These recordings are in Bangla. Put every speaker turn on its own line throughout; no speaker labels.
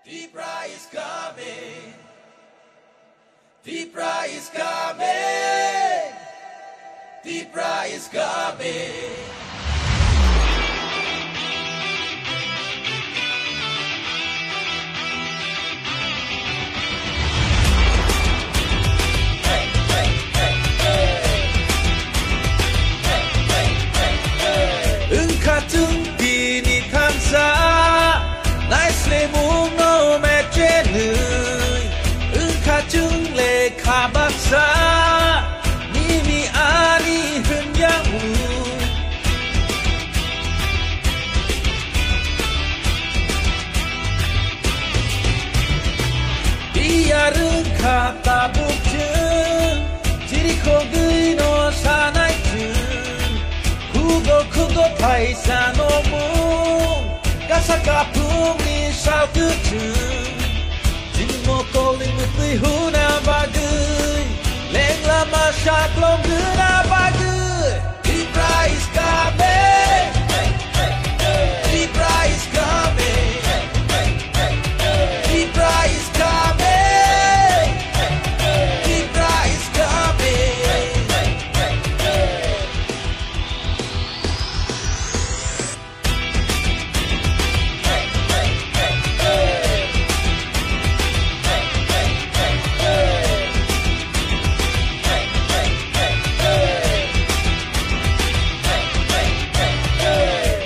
Deeper is coming. Deeper is coming. Deeper is coming.
같은 비니 감사 나이슬레 묵노 매제는 같은 레 가박사 님이 아니 흔양우 비야른 갖다 붙은 지리코 그이노 사나이튼 크고 파이사노무 가사카풍이 샤우트튼 진모콜링 무트이 후나바그 랭라마 샤클롱그나 바그 Deeper is coming. Deeper is coming. Deeper is coming. Deeper is coming.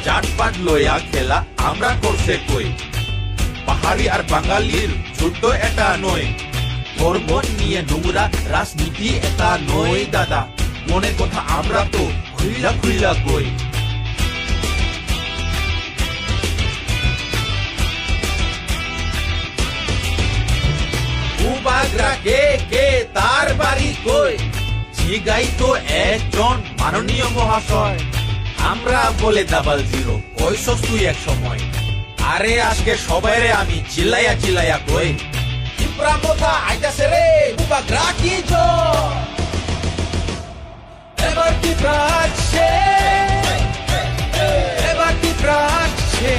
জাতপাত লয়া খেলা আমরা করছে কই পাহাড়ি আর বাঙালির ছোট্ট এটা নয় ধর্ম নিয়ে নোংরা রাজনীতি এটা নয় দাদা মনের কথা আমরা তো খুইলা খুইলা কই উবাগরা কে তার বাড়ি কই জিগাই তো একজন মাননীয় মহাশয় আমরা বলে ডাবল জিরো কইছস তুই এক সময় আরে আজকে সবাইরে আমি চিল্লাইয়া কই
Deeper কথা আইতাছে রে উবাগরা কি জো
এবার কি প্রাচ্ছে এবার কি প্রাচ্ছে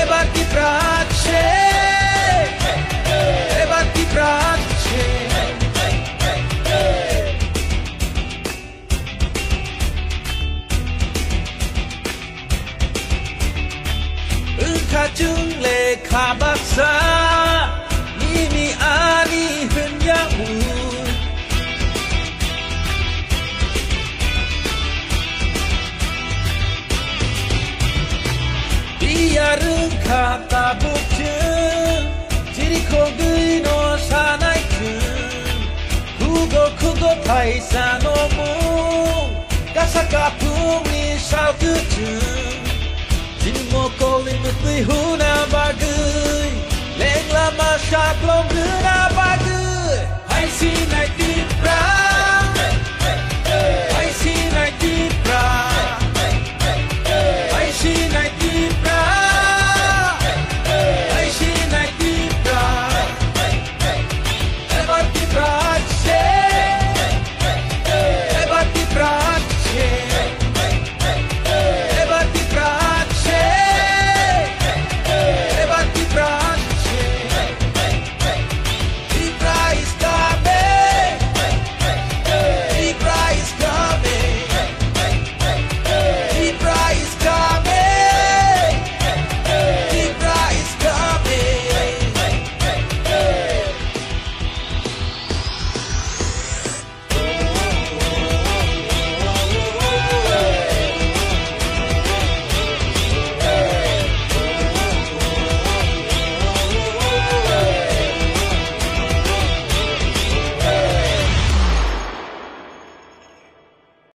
এবার কি প্রাচ্ছে এবার কি প্রাচ্ছে 같은 레 가박사 님이 아니 흔양우 비야른 갖다 붙은 지리코 그이노 사나이튼 크고 파이사노무 가사카풍이 샤우트튼 진모콜링 무트이 후나바그 랭라마 샤클롱그나 바그 하이시 나이트